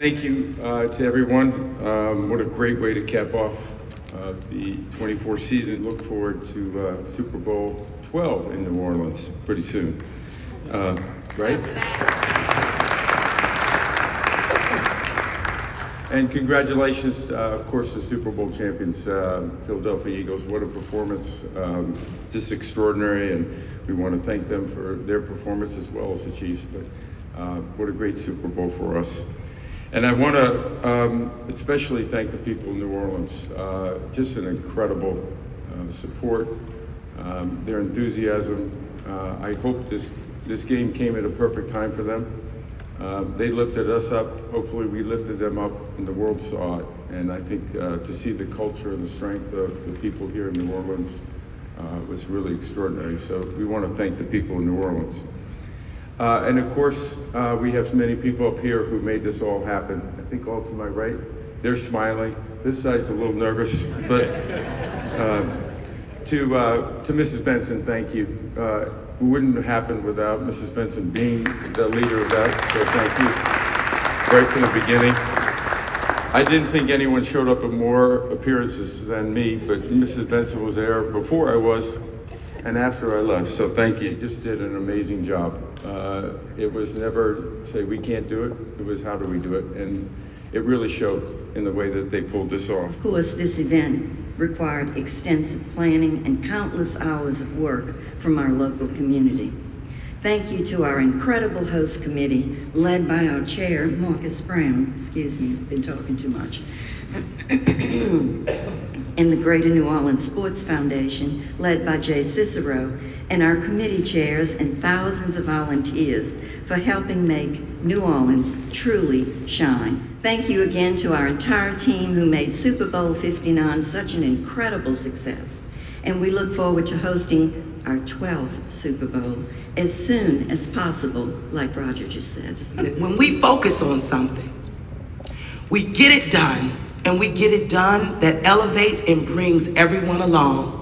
Thank you to everyone. What a great way to cap off the 24 season. Look forward to Super Bowl 12 in New Orleans pretty soon, right? And congratulations, of course, to Super Bowl champions, Philadelphia Eagles. What a performance, just extraordinary, and we want to thank them for their performance as well as the Chiefs, but what a great Super Bowl for us. And I want to especially thank the people in New Orleans. Just an incredible support, their enthusiasm. I hope this game came at a perfect time for them. They lifted us up. Hopefully we lifted them up and the world saw it. And I think to see the culture and the strength of the people here in New Orleans was really extraordinary. So we want to thank the people in New Orleans. And of course, we have many people up here who made this all happen. I think all to my right, they're smiling. This side's a little nervous, but to Mrs. Benson, thank you. It wouldn't have happened without Mrs. Benson being the leader of that, so thank you right from the beginning. I didn't think anyone showed up at more appearances than me, but Mrs. Benson was there before I was and after I left, so thank you. You just did an amazing job. It was never say we can't do it, it was how do we do it, and it really showed in the way that they pulled this off. Of course, this event required extensive planning and countless hours of work from our local community. Thank you to our incredible host committee, led by our chair, Marcus Brown, excuse me, been talking too much, and the Greater New Orleans Sports Foundation, led by Jay Cicero, and our committee chairs and thousands of volunteers for helping make New Orleans truly shine. Thank you again to our entire team who made Super Bowl 59 such an incredible success. And we look forward to hosting our 12th Super Bowl as soon as possible, like Roger just said. When we focus on something, we get it done, and we get it done that elevates and brings everyone along.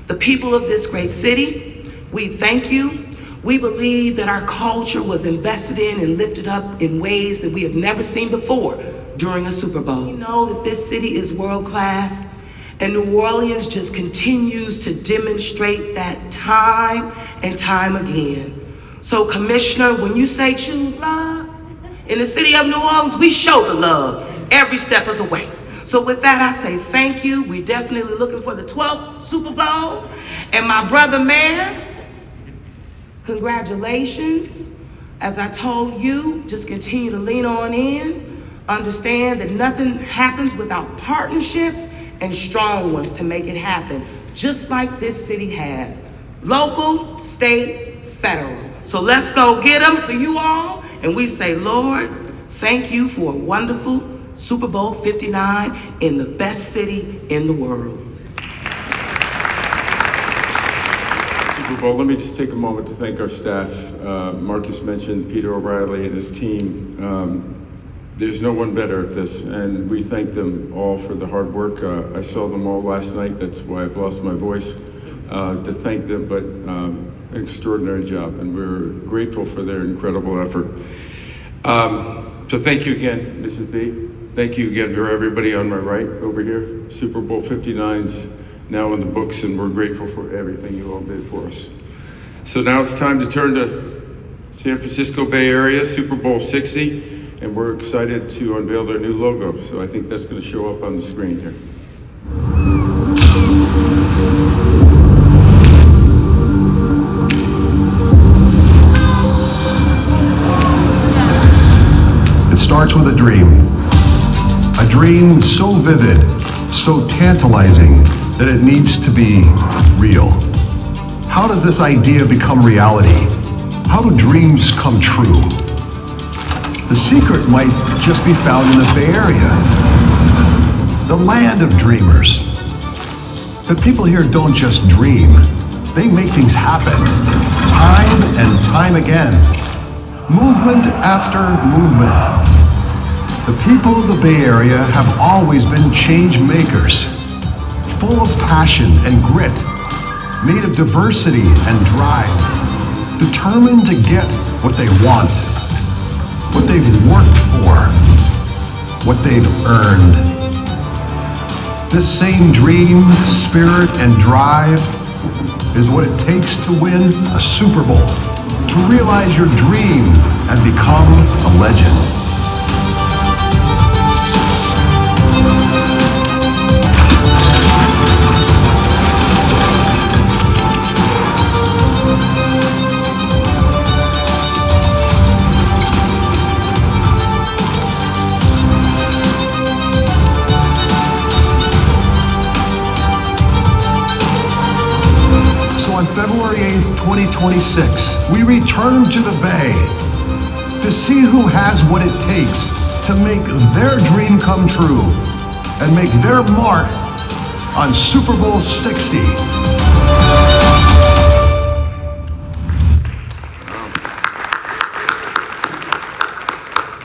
The people of this great city, we thank you. We believe that our culture was invested in and lifted up in ways that we have never seen before during a Super Bowl. We know that this city is world class, and New Orleans just continues to demonstrate that time and time again. So Commissioner, when you say choose love, in the city of New Orleans, we show the love every step of the way. So with that, I say thank you. We're definitely looking for the 12th Super Bowl. And my brother Mayor, congratulations. As I told you, just continue to lean on in. Understand that nothing happens without partnerships and strong ones to make it happen, just like this city has. Local, state, federal. So let's go get them for you all. And we say, Lord, thank you for a wonderful Super Bowl 59 in the best city in the world. Super Bowl, let me just take a moment to thank our staff. Marcus mentioned Peter O'Reilly and his team. There's no one better at this, and we thank them all for the hard work. I saw them all last night, that's why I've lost my voice, to thank them, but an extraordinary job, and we're grateful for their incredible effort. So thank you again, Mrs. B. Thank you again for everybody on my right over here. Super Bowl 59's now in the books, and we're grateful for everything you all did for us. So now it's time to turn to San Francisco Bay Area, Super Bowl 60, and we're excited to unveil their new logo. So I think that's going to show up on the screen here. It starts with a dream. A dream so vivid, so tantalizing, that it needs to be real. How does this idea become reality? How do dreams come true? The secret might just be found in the Bay Area, the land of dreamers. But people here don't just dream, they make things happen, time and time again. Movement after movement. The people of the Bay Area have always been change makers, full of passion and grit, made of diversity and drive, determined to get what they want, what they've worked for. what they've earned. This same dream, spirit, and drive is what it takes to win a Super Bowl, to realize your dream and become a legend. On February 8th, 2026, we return to the Bay to see who has what it takes to make their dream come true and make their mark on Super Bowl 60.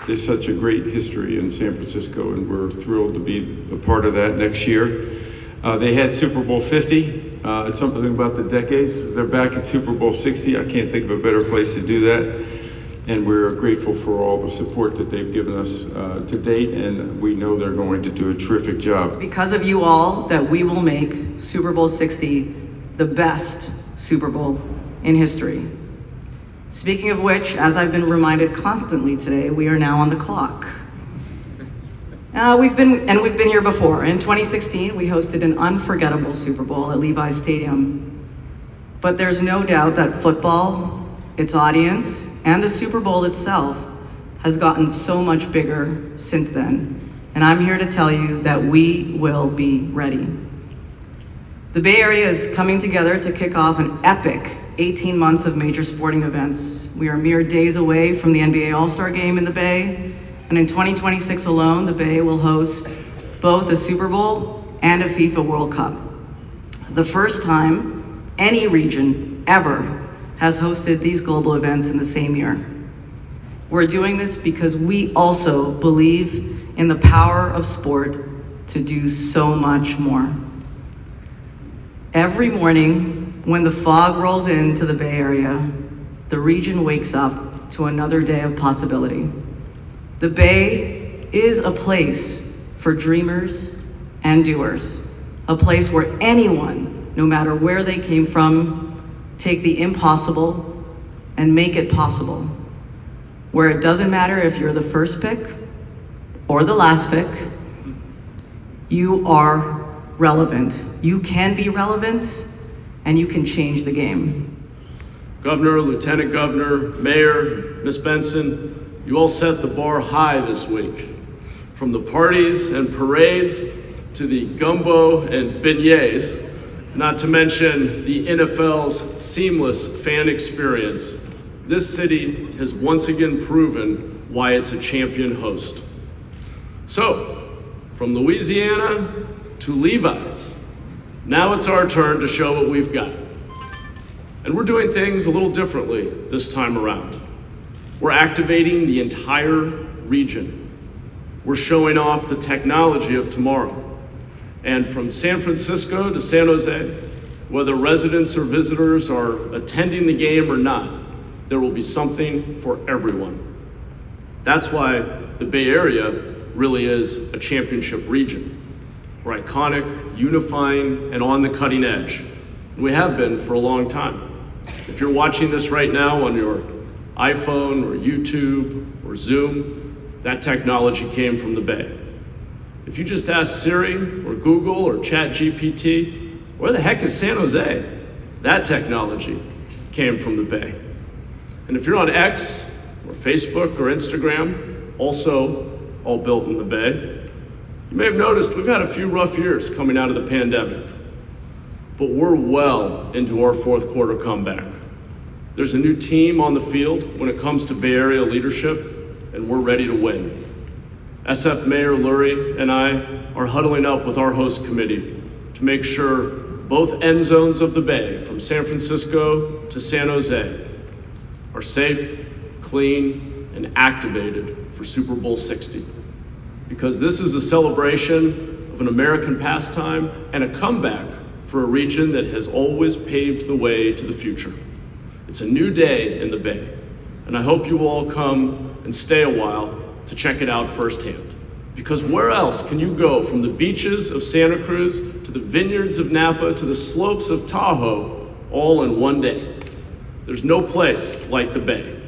There's such a great history in San Francisco, and we're thrilled to be a part of that next year. They had Super Bowl 50. It's something about the decades. They're back at Super Bowl 60. I can't think of a better place to do that. And we're grateful for all the support that they've given us to date, and we know they're going to do a terrific job. It's because of you all that we will make Super Bowl 60 the best Super Bowl in history. Speaking of which, as I've been reminded constantly today, we are now on the clock. We've been here before. In 2016, we hosted an unforgettable Super Bowl at Levi's Stadium. But there's no doubt that football, its audience, and the Super Bowl itself has gotten so much bigger since then. And I'm here to tell you that we will be ready. The Bay Area is coming together to kick off an epic 18 months of major sporting events. We are mere days away from the NBA All-Star Game in the Bay. And in 2026 alone, the Bay will host both a Super Bowl and a FIFA World Cup. The first time any region ever has hosted these global events in the same year. We're doing this because we also believe in the power of sport to do so much more. Every morning, when the fog rolls into the Bay Area, the region wakes up to another day of possibility. The Bay is a place for dreamers and doers, a place where anyone, no matter where they came from, take the impossible and make it possible. Where it doesn't matter if you're the first pick or the last pick, you are relevant. You can be relevant, and you can change the game. Governor, Lieutenant Governor, Mayor, Ms. Benson, you all set the bar high this week. From the parties and parades to the gumbo and beignets, not to mention the NFL's seamless fan experience, this city has once again proven why it's a champion host. So, from Louisiana to Levi's, now it's our turn to show what we've got. And we're doing things a little differently this time around. We're activating the entire region. We're showing off the technology of tomorrow. And from San Francisco to San Jose, whether residents or visitors are attending the game or not, there will be something for everyone. That's why the Bay Area really is a championship region. We're iconic, unifying, and on the cutting edge. And we have been for a long time. If you're watching this right now on your iPhone or YouTube or Zoom, that technology came from the Bay. If you just ask Siri or Google or ChatGPT, where the heck is San Jose? That technology came from the Bay. And if you're on X or Facebook or Instagram, also all built in the Bay, you may have noticed we've had a few rough years coming out of the pandemic, but we're well into our fourth quarter comeback. There's a new team on the field when it comes to Bay Area leadership, and we're ready to win. SF Mayor Lurie and I are huddling up with our host committee to make sure both end zones of the Bay, from San Francisco to San Jose, are safe, clean, and activated for Super Bowl 60. Because this is a celebration of an American pastime and a comeback for a region that has always paved the way to the future. It's a new day in the Bay, and I hope you will all come and stay a while to check it out firsthand. Because where else can you go from the beaches of Santa Cruz to the vineyards of Napa to the slopes of Tahoe all in one day? There's no place like the Bay.